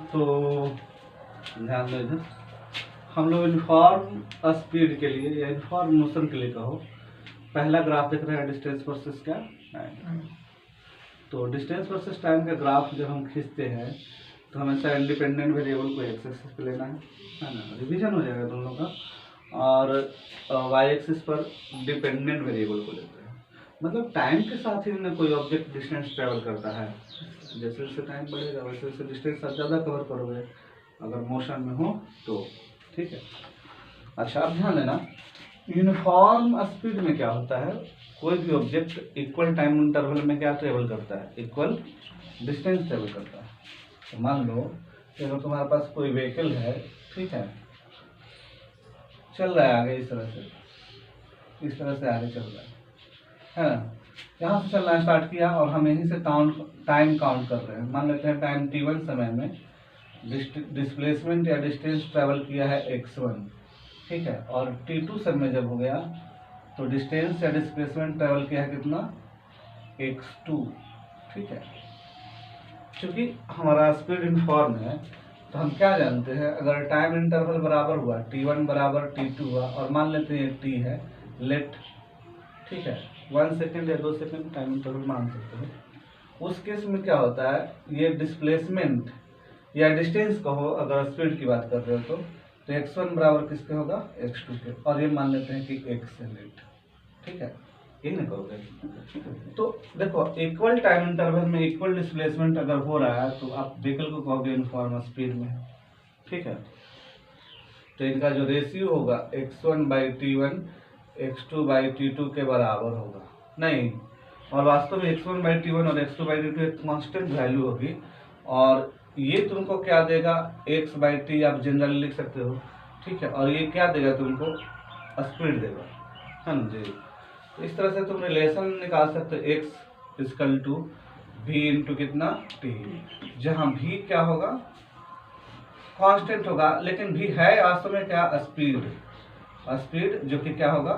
तो ध्यान दो इधर, हम लोग यूनिफॉर्म स्पीड के लिए या यूनिफॉर्म मोशन के लिए कहो, पहला ग्राफ देख रहे हैं डिस्टेंस वर्सेस क्या टाइम। तो डिस्टेंस वर्सेस टाइम का ग्राफ जब हम खींचते हैं तो हमेशा इंडिपेंडेंट वेरिएबल को एक्स एक्सिस पे लेना है ना, रिवीजन हो जाएगा दोनों का। और वाई एक्सिस पर डिपेंडेंट वेरिएबल को लेते हैं। मतलब टाइम के साथ ही ना कोई ऑब्जेक्ट डिस्टेंस ट्रेवल करता है, जैसे जैसे टाइम बढ़ेगा वैसे वैसे डिस्टेंस आप ज़्यादा कवर करोगे अगर मोशन में हो तो, ठीक है। अच्छा, अब ध्यान देना, यूनिफॉर्म स्पीड में क्या होता है, कोई भी ऑब्जेक्ट इक्वल टाइम इंटरवल में क्या ट्रेवल करता है, इक्वल डिस्टेंस ट्रेवल करता है। तो मान लो कि अगर तुम्हारे पास कोई व्हीकल है, ठीक है, चल रहा है आगे इस तरह से आगे चल रहा है ना, यहाँ से चलना स्टार्ट किया और हम यहीं से टाइम काउंट कर रहे हैं। मान लेते हैं टाइम t1 समय में डिस्प्लेसमेंट या डिस्टेंस ट्रेवल किया है x1, ठीक है, और t2 समय जब हो गया तो डिस्टेंस या डिस्प्लेसमेंट ट्रेवल किया है कितना, x2, ठीक है। क्योंकि हमारा स्पीड यूनिफॉर्म है तो हम क्या जानते हैं, अगर टाइम इंटरवल बराबर हुआ, t1 बराबर t2 हुआ, और मान लेते हैं t है, लेट, ठीक है, 1 सेकेंड या 2 सेकेंड टाइम इंटरवल मान सकते हैं। उस केस में क्या होता है, ये डिस्प्लेसमेंट या डिस्टेंस कहो अगर स्पीड की बात कर रहे हो तो x1 बराबर किसके होगा, x2 के, और ये मान लेते हैं कि x है लेट, ठीक है, यही ना कहोगे। तो देखो, इक्वल टाइम इंटरवल में इक्वल डिस्प्लेसमेंट अगर हो रहा है तो आप व्हीकल को कहोगे यूनिफॉर्म स्पीड में, ठीक है। तो इनका जो रेशियो होगा x1/t1 x2/t2 के बराबर होगा नहीं, और वास्तव में x1/t1 और x2/t2 एक कांस्टेंट वैल्यू होगी, और ये तुमको क्या देगा, x/t आप जनरली लिख सकते हो, ठीक है, और ये क्या देगा तुमको, स्पीड देगा, है ना जी। तो इस तरह से तुम रिलेशन निकाल सकते हो, x equal to v into कितना t, जहाँ v क्या होगा, कांस्टेंट होगा, लेकिन v है वास्तव में क्या, स्पीड जो कि क्या होगा,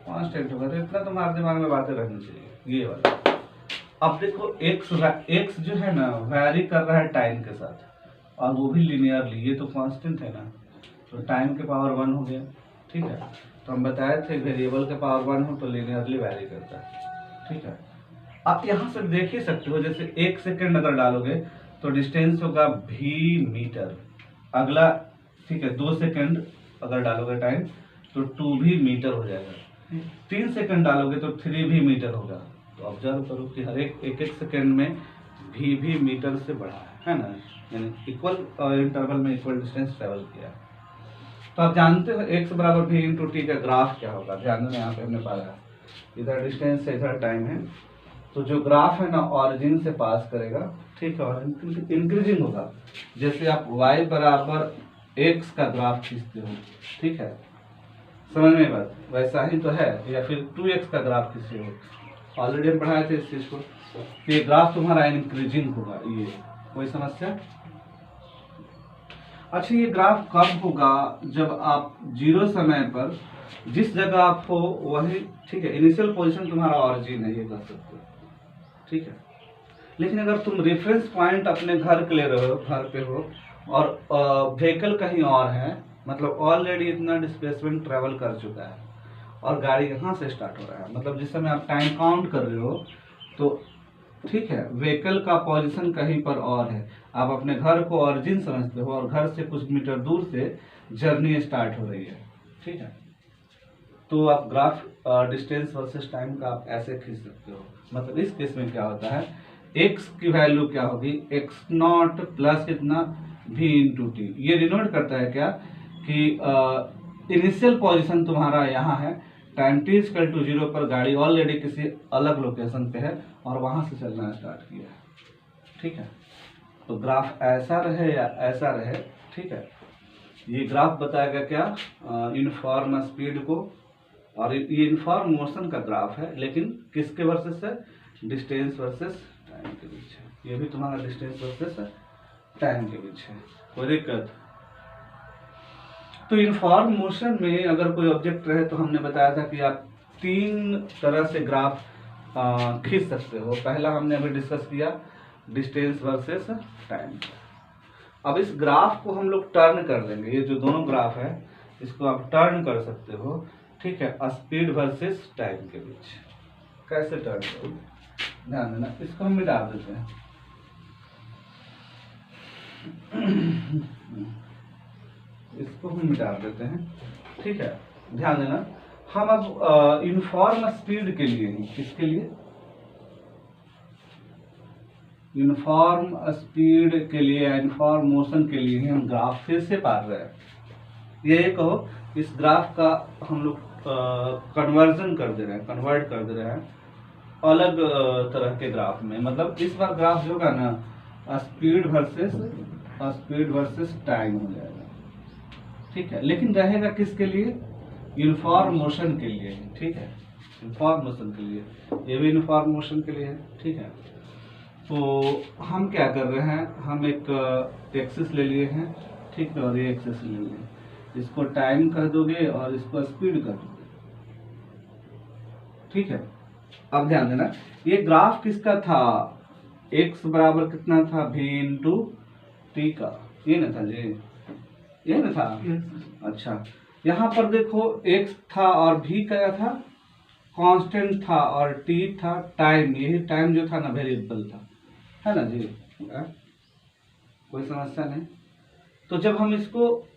कांस्टेंट होगा। तो इतना तुम्हारे दिमाग में बातें रहनी चाहिए, ये वाला। अब देखो x जो है ना वैरी कर रहा है टाइम के साथ, और वो भी लिनियरली, ये तो कांस्टेंट है ना, तो टाइम के पावर 1 हो गया, ठीक है। तो हम बताए थे वेरिएबल के पावर 1 हो तो लिनियरली वैरी करता है, ठीक है। आप यहाँ से देख ही सकते हो, जैसे 1 सेकेंड अगर डालोगे तो डिस्टेंस होगा v मीटर, अगला, ठीक है, 2 सेकेंड अगर डालोगे टाइम तो 2v मीटर हो जाएगा, 3 सेकेंड डालोगे तो 3v मीटर होगा। तो ऑब्जर्व करो कि हर एक सेकेंड में v मीटर से बढ़ा है ना, यानी इक्वल इंटरवल में इक्वल डिस्टेंस ट्रेवल किया। तो आप जानते हो x बराबर v इंटू टी का ग्राफ क्या होगा, ध्यान देना, यहाँ पे हमने पाया इधर डिस्टेंस है इधर टाइम है, तो जो ग्राफ है ना ऑरिजिन से पास करेगा, ठीक है, और इंक्रीजिंग होगा। जैसे आप y बराबर x का ग्राफ खींचते हो, ठीक है, समझ में बात, वैसा ही तो है, या फिर 2x का ग्राफ खींचते हो, ऑलरेडी हम पढ़ाए थे इस चीज को, ये ग्राफ तुम्हारा इंक्रीजिंग होगा, ये कोई समस्या। अच्छा, ये ग्राफ कब होगा, जब आप 0 समय पर जिस जगह आप हो वही, ठीक है, इनिशियल पोजीशन तुम्हारा ऑरिजिन है, ये कर सकते हो, ठीक है। लेकिन अगर तुम रेफरेंस पॉइंट अपने घर के ले रहे हो, घर पे हो, और व्हीकल कहीं और है, मतलब ऑलरेडी इतना डिस्प्लेसमेंट ट्रेवल कर चुका है और गाड़ी यहाँ से स्टार्ट हो रहा है, मतलब जिस समय आप टाइम काउंट कर रहे हो तो, ठीक है, व्हीकल का पोजीशन कहीं पर और है, आप अपने घर को ऑरिजिन समझते हो और घर से कुछ मीटर दूर से जर्नी स्टार्ट हो रही है, ठीक है। तो आप ग्राफ डिस्टेंस वर्सेस टाइम का आप ऐसे खींच सकते हो। मतलब इस केस में क्या होता है, x की वैल्यू क्या होगी, x0 प्लस कितना v इंटू टी। ये डिनोट करता है क्या कि इनिशियल पोजीशन तुम्हारा यहाँ है, टाइम t इक्वल टू 0 पर गाड़ी ऑलरेडी किसी अलग लोकेशन पे है और वहां से चलना स्टार्ट किया है, ठीक है। तो ग्राफ ऐसा रहे या ऐसा रहे, ठीक है, ये ग्राफ बताएगा क्या, यूनिफॉर्म स्पीड को, और ये यूनिफॉर्म मोशन का ग्राफ है, लेकिन किसके वर्सेस है, डिस्टेंस वर्सेस टाइम के बीच है। ये भी तुम्हारा डिस्टेंस वर्सेस टाइम के बीच है, कोई दिक्कत। तो यूनिफॉर्म मोशन में अगर कोई ऑब्जेक्ट रहे तो हमने बताया था कि आप 3 तरह से ग्राफ खींच सकते हो। पहला हमने अभी डिस्कस किया, डिस्टेंस वर्सेस टाइम। अब इस ग्राफ को हम लोग टर्न कर देंगे, ये जो दोनों ग्राफ है इसको आप टर्न कर सकते हो, ठीक है, स्पीड वर्सेस टाइम के बीच। कैसे टर्न करोगे, ध्यान देना। इसको हम मिटा देते हैं, इसको हम मिटा देते हैं, ठीक है। ध्यान देना, हम अब यूनिफॉर्म स्पीड के लिए ही, किसके लिए, यूनिफॉर्म स्पीड के लिए, यूनिफॉर्म मोशन के लिए ही हम ग्राफ फिर से पा रहे हैं। ये कहो इस ग्राफ का हम लोग कन्वर्जन कर दे रहे हैं, कन्वर्ट कर दे रहे हैं अलग तरह के ग्राफ में। मतलब इस बार ग्राफ जो होगा ना स्पीड वर्सेस टाइम हो जाएगा, ठीक है। लेकिन रहेगा किसके लिए, यूनिफॉर्म मोशन के लिए, ठीक है, यूनिफॉर्म मोशन के लिए। ये भी यूनिफॉर्म मोशन के लिए है, ठीक है। तो हम क्या कर रहे हैं, हम एक एक्सिस ले लिए हैं, ठीक है, और ये एक्सिस ले लिए, इसको टाइम कर दोगे और इसको स्पीड कर दोगे, ठीक है। अब ध्यान देना, ये ग्राफ किसका था, x बराबर कितना था, v इंटू टी का, ये ना था जी, ये ना था। अच्छा, यहाँ पर देखो x था और v क्या था, कांस्टेंट था, और t था टाइम, यही टाइम जो था ना वेरिएबल था, है ना जी, कोई समस्या नहीं। तो जब हम इसको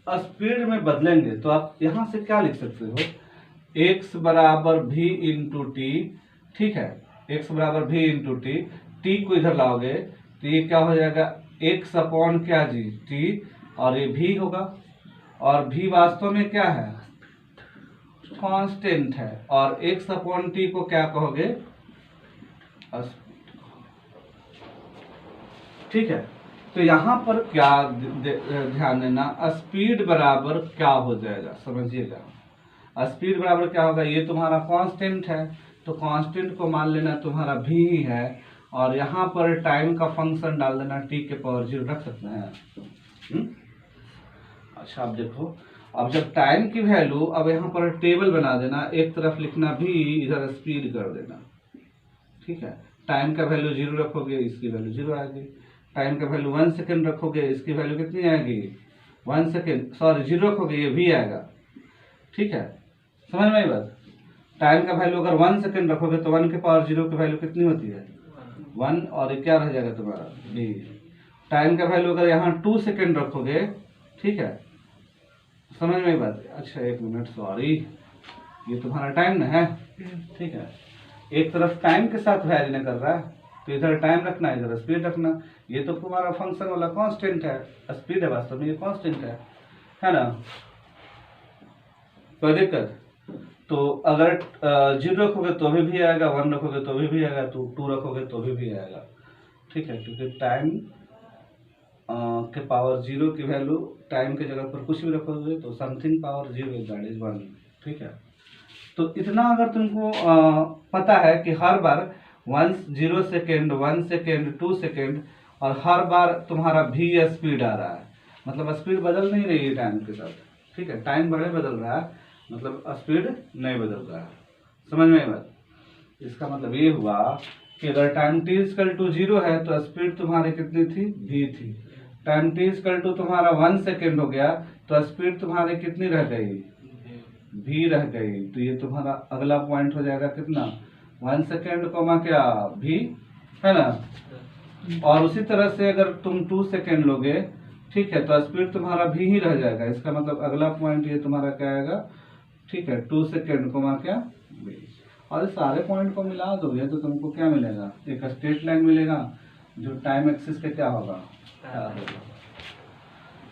स्पीड में बदलेंगे तो आप यहाँ से क्या लिख सकते हो, x बराबर v इंटू टी, ठीक है, x बराबर v इंटू टी, टी को इधर लाओगे तो ये क्या हो जाएगा, x अपॉन क्या जी, t, और ये v होगा, और v वास्तव में क्या है, कांस्टेंट है, और x अपॉन टी को क्या कहोगे, ठीक है। तो यहाँ पर क्या ध्यान देना, स्पीड बराबर क्या हो जाएगा, समझिएगा। स्पीड बराबर क्या होगा, ये तुम्हारा कांस्टेंट है, तो कांस्टेंट को मान लेना तुम्हारा v ही है, और यहाँ पर टाइम का फंक्शन डाल देना, t के पावर 0 रख सकते हैं। अच्छा, अब देखो, अब जब टाइम की वैल्यू, अब यहाँ पर टेबल बना देना, एक तरफ लिखना v, इधर स्पीड कर देना, ठीक है। टाइम का वैल्यू 0 रखोगे, इसकी वैल्यू 0 आएगी। टाइम का वैल्यू 1 सेकेंड रखोगे, इसकी वैल्यू कितनी आएगी, 1 सेकेंड, सॉरी 0 रखोगे, ये v आएगा, ठीक है, समझ में आई बात। टाइम का वैल्यू अगर 1 सेकेंड रखोगे तो 1 के पावर 0 की वैल्यू कितनी होती है, 1, और ये क्या रह जाएगा तुम्हारा v। टाइम का वैल्यू अगर यहाँ 2 सेकेंड रखोगे, ठीक है, समझ में आई बात। अच्छा, एक मिनट, सॉरी, ये तुम्हारा टाइम ना है, ठीक है, एक तरफ टाइम के साथ वैरी न कर रहा है, तो इधर टाइम रखना, इधर स्पीड रखना। ये तो तुम्हारा फंक्शन वाला कांस्टेंट है, स्पीड है वास्तव में, ये कांस्टेंट है ना, कोई दिक्कत। तो अगर 0 रखोगे तो भी आएगा, 1 रखोगे तो भी आएगा, 2 रखोगे तो भी आएगा, ठीक है, क्योंकि टाइम के पावर 0 की वैल्यू टाइम के जगह पर कुछ भी रखोगे तो समथिंग पावर 0 दैट इज 1, ठीक है। तो इतना अगर तुमको पता है कि हर बार 0 सेकेंड, 1 सेकेंड, 2 सेकेंड, और हर बार तुम्हारा v स्पीड आ रहा है, मतलब स्पीड बदल नहीं रही है टाइम के साथ, ठीक है, टाइम बड़े बदल रहा है, मतलब स्पीड नहीं बदल रहा है, समझ में आई बात। इसका मतलब ये हुआ कि अगर टाइम t = 0 है तो स्पीड तुम्हारी कितनी थी, v थी। टाइम t = तुम्हारा 1 सेकेंड हो गया तो स्पीड तुम्हारी कितनी रह गई, v रह गई। तो ये तुम्हारा अगला पॉइंट हो जाएगा कितना, 1 सेकेंड कोमा क्या, v, है ना। और उसी तरह से अगर तुम 2 सेकेंड लोगे, ठीक है, तो स्पीड तुम्हारा v ही रह जाएगा। इसका मतलब अगला पॉइंट ये तुम्हारा क्या आएगा, ठीक है, 2 सेकेंड कोमा क्या, v। और इस सारे पॉइंट को मिला दोगे तो तुमको क्या मिलेगा, एक स्ट्रेट लाइन मिलेगा जो टाइम एक्सिस पे क्या होगा।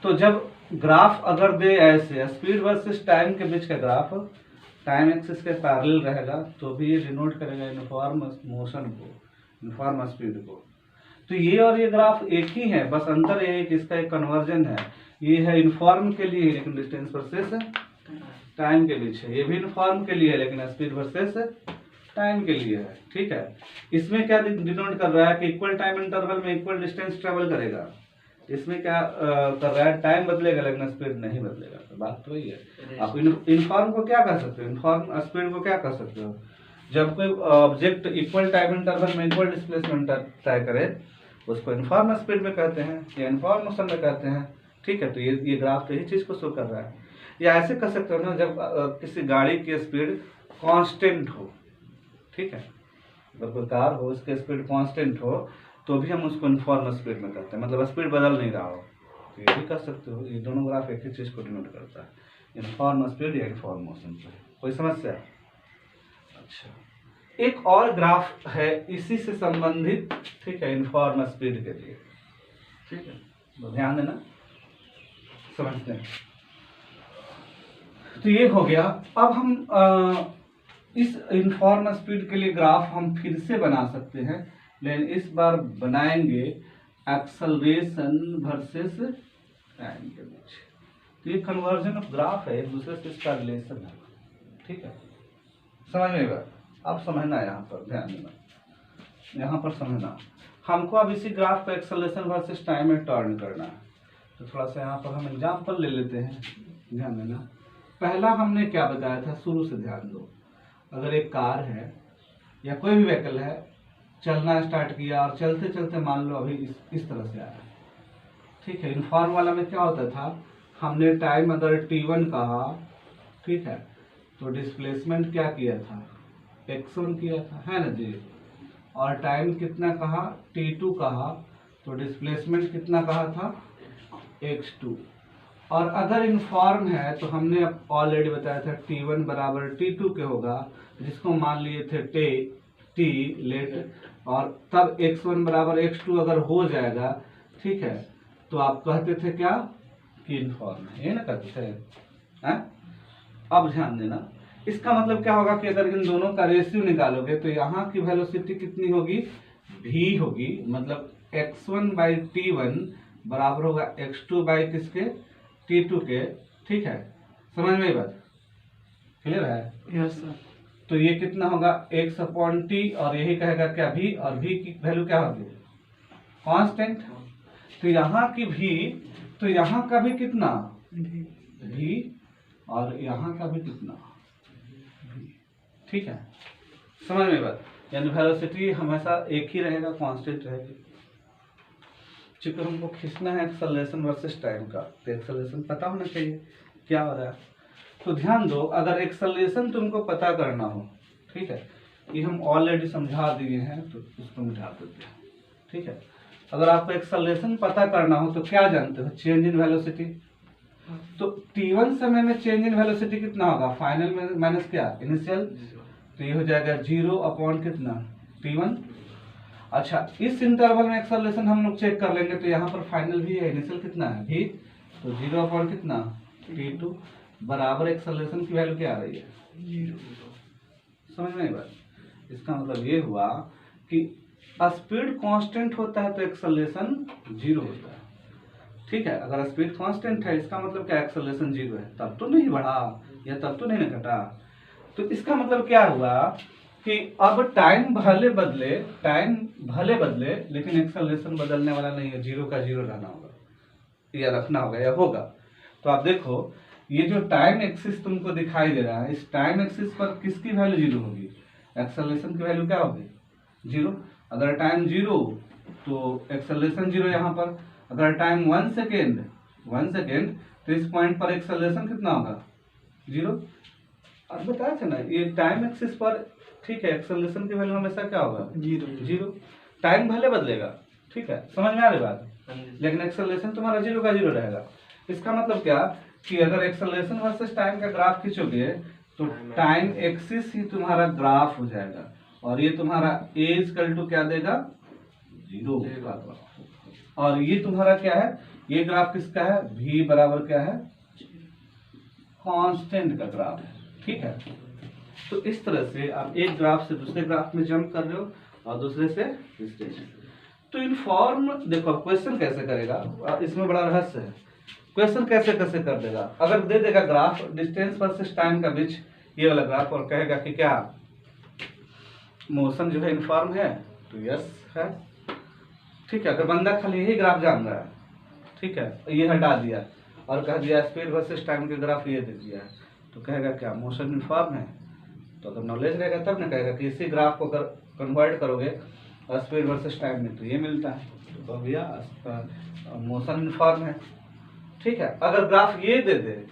तो जब ग्राफ अगर दे ऐसे स्पीड वर्सेस टाइम के बीच का ग्राफ टाइम एक्सिस के पैरेलल रहेगा तो भी ये डिनोट करेगा यूनिफॉर्म मोशन को, यूनिफॉर्म स्पीड को। तो ये और ये ग्राफ एक ही है, बस अंतर ये है कि इसका एक कन्वर्जन है, ये है यूनिफॉर्म के लिए लेकिन डिस्टेंस वर्सेस टाइम के बीच है, ये भी यूनिफॉर्म के लिए है लेकिन स्पीड वर्सेस टाइम के लिए है, ठीक है। इसमें क्या डिनोट कर रहा है कि इक्वल टाइम इंटरवल में इक्वल डिस्टेंस ट्रेवल करेगा, इसमें क्या कर रहा है, टाइम बदलेगा लेकिन स्पीड नहीं बदलेगा। तो बात तो वही है। आप यूनिफॉर्म को क्या कर सकते हो, यूनिफॉर्म स्पीड को क्या कर सकते हो, जब कोई ऑब्जेक्ट इक्वल टाइम इंटरवल में इक्वल डिस्प्लेसमेंट तय करे उसको यूनिफॉर्म स्पीड में कहते हैं या यूनिफॉर्म मोशन में कहते हैं। ठीक है, तो ये ग्राफ तो यही चीज़ को शो कर रहा है। या ऐसे कह सकते हो ना, जब किसी गाड़ी की स्पीड कांस्टेंट हो, ठीक है, अगर कोई कार हो उसकी स्पीड कांस्टेंट हो तो भी हम उसको यूनिफॉर्म स्पीड में कहते हैं, मतलब स्पीड बदल नहीं रहा हो, तो ये भी कह सकते हो। ये दोनों ग्राफ एक ही चीज़ को डिनोट करता है, यूनिफॉर्म स्पीड या यूनिफॉर्म मोशन पे। कोई समस्या? अच्छा, एक और ग्राफ है इसी से संबंधित, ठीक है, यूनिफॉर्म स्पीड के लिए, ठीक है, तो ध्यान देना, समझते हैं। तो ये हो गया। अब हम इस यूनिफॉर्म स्पीड के लिए ग्राफ हम फिर से बना सकते हैं, लेकिन इस बार बनाएंगे एक्सेलरेशन वर्सेस टाइम के बीच। तो ये कन्वर्जन ऑफ ग्राफ है, एक दूसरे से इसका रिलेशन है, ठीक है, समझ में आएगा। अब समझना है, यहाँ पर ध्यान देना, यहाँ पर समझना। हमको अब इसी ग्राफ को एक्सेलरेशन वर्सेस टाइम में टर्न करना है, तो थोड़ा सा यहाँ पर हम एग्जाम्पल ले लेते हैं, ध्यान देना। पहला हमने क्या बताया था, शुरू से ध्यान दो। अगर एक कार है या कोई भी व्हीकल है, चलना स्टार्ट किया और चलते चलते मान लो अभी इस तरह से आया, ठीक है। यूनिफॉर्म वाला में क्या होता था, हमने टाइम अगर t1 कहा, ठीक है, तो डिस्प्लेसमेंट क्या किया था, x1 किया था, है ना जी। और टाइम कितना कहा, t2 कहा, तो डिस्प्लेसमेंट कितना कहा था, x2। और अगर यूनिफॉर्म है तो हमने ऑलरेडी बताया था t1 बराबर t2 के होगा, जिसको मान लिए थे t लेट, और तब x1 बराबर x2 अगर हो जाएगा, ठीक है, तो आप कहते थे क्या कि यूनिफॉर्म है, ये ना कहते थे, हैं? अब ध्यान देना, इसका मतलब क्या होगा कि अगर इन दोनों का रेशियो निकालोगे तो यहाँ की वेलोसिटी कितनी होगी, v होगी, मतलब x1 बाई t1 बराबर होगा x2 बाई किसके, t2 के, ठीक है, समझ में ये बात क्लियर है? Yes sir. तो ये कितना होगा x अपॉन टी, और यही कहेगा क्या v, और v की वैल्यू क्या होगी, कांस्टेंट। तो यहाँ की v, तो यहाँ का भी कितना v, और यहाँ का भी कितना v, ठीक है, समझ में बात। यानी वेलोसिटी हमेशा एक ही रहेगा, कांस्टेंट रहेगी। चूंकि हमको खींचना है एक्सेलरेशन वर्सेस टाइम का, तो एक्सेलरेशन पता होना चाहिए क्या हो रहा है। तो ध्यान दो, अगर एक्सेलरेशन तुमको पता करना हो, ठीक है, ये हम ऑलरेडी समझा दिए हैं, तो उसको मिटा देते हैं, ठीक है। अगर आपको एक्सेलरेशन पता करना हो तो क्या जानते हो, चेंज इन वेलोसिटी। तो t1 समय में चेंज इन वेलोसिटी कितना होगा, फाइनल में माइनस क्या, इनिशियल, तो ये हो जाएगा 0 अपॉन कितना, t1। अच्छा, इस इंटरवल में एक्सेलरेशन हम लोग चेक कर लेंगे, तो यहाँ पर फाइनल भी है, इनिशियल कितना है v, तो 0 अपॉन कितना t2 बराबर एक्सेलरेशन की वैल्यू क्या आ रही है, 0। समझ में आई बात। इसका मतलब ये हुआ कि स्पीड कांस्टेंट होता है तो एक्सेलरेशन 0 होता है, ठीक है। अगर स्पीड कांस्टेंट है, इसका मतलब क्या, एक्सेलरेशन 0 है, तब तो नहीं बढ़ा या तब तो नहीं घटा। तो इसका मतलब क्या हुआ कि अब टाइम भले बदले, लेकिन एक्सेलरेशन बदलने वाला नहीं है, 0 का 0 रहना होगा या रखना होगा या होगा। तो आप देखो, ये जो टाइम एक्सिस तुमको दिखाई दे रहा है, इस टाइम एक्सिस पर किसकी वैल्यू 0 होगी, एक्सेलरेशन की वैल्यू क्या होगी, 0। अगर टाइम 0 तो एक्सेलरेशन 0 यहाँ पर। अगर टाइम 1 सेकेंड तो इस पॉइंट पर एक्सेलरेशन कितना होगा, 0। अब बताया था ना, ये टाइम एक्सिस पर, ठीक है, एक्सेलरेशन की वैल्यू हमेशा क्या होगा, 0। टाइम भले बदलेगा, ठीक है, समझ में आ रही बात, लेकिन एक्सेलरेशन तुम्हारा 0 का 0 रहेगा। इसका मतलब क्या कि अगर एक्सेलरेशन वर्सेस टाइम का ग्राफ खींचोगे तो टाइम एक्सिस ही तुम्हारा ग्राफ हो जाएगा, और ये तुम्हारा a इक्वल टू क्या देगा, 0 का। और ये तुम्हारा क्या है, ये ग्राफ किसका है, v बराबर क्या है, कांस्टेंट का ग्राफ है, ठीक है। तो इस तरह से आप एक ग्राफ से दूसरे ग्राफ में जंप कर रहे हो और दूसरे से तीसरे में। तो यूनिफॉर्म देखो क्वेश्चन कैसे करेगा, इसमें बड़ा रहस्य है। क्वेश्चन कैसे कर देगा, अगर दे देगा ग्राफ डिस्टेंस वर्सेस टाइम का बीच, ये वाला ग्राफ, और कहेगा कि क्या मोशन जो है यूनिफॉर्म है, तो यस है, ठीक है। अगर बंदा खाली यही ग्राफ जान रहा है, ठीक है, ये हटा दिया और कह दिया स्पीड वर्सेस टाइम के ग्राफ ये दे दिया, तो कहेगा क्या मोशन यूनिफॉर्म है, तो अगर नॉलेज रहेगा तब ना कहेगा कि इसी ग्राफ को अगर कन्वर्ट करोगे स्पीड वर्सेस टाइम में तो ये मिलता है, तो भैया मोशन इनफॉर्म है। ठीक है, अगर ग्राफ ये दे दे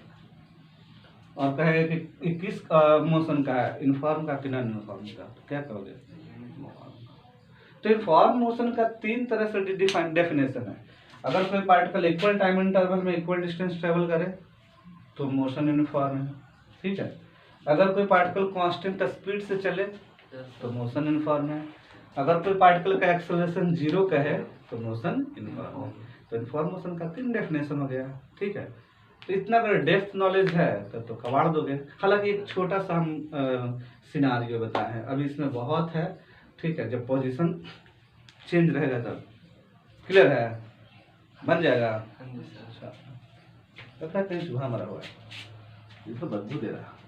और कहे कि किस मोशन का है, इनफॉर्म का कि नॉन इनफॉर्म का, तो क्या करोगे? तो इनफॉर्म मोशन का 3 तरह से डिफाइन डेफिनेशन है। अगर कोई पार्टिकल इक्वल टाइम इंटरवल में इक्वल डिस्टेंस ट्रेवल करे तो मोशन यूनिफॉर्म है। ठीक है, अगर कोई पार्टिकल कांस्टेंट स्पीड से चले तो मोशन यूनिफॉर्म है। अगर कोई पार्टिकल का एक्सेलरेशन 0 का है तो मोशन यूनिफॉर्म है। तो यूनिफॉर्म मोशन का 3 डेफिनेशन हो गया। ठीक है, तो इतना अगर डेप्थ नॉलेज है तो कबाड़ दोगे। हालांकि एक छोटा सा हम सिनारियो बताए हैं, अभी इसमें बहुत है। ठीक है, जब पोजीशन चेंज रहेगा तब क्लियर है, बन जाएगा। अच्छा, लगता है कहीं चूहा मरा हुआ है, ये तो बदबू दे रहा है।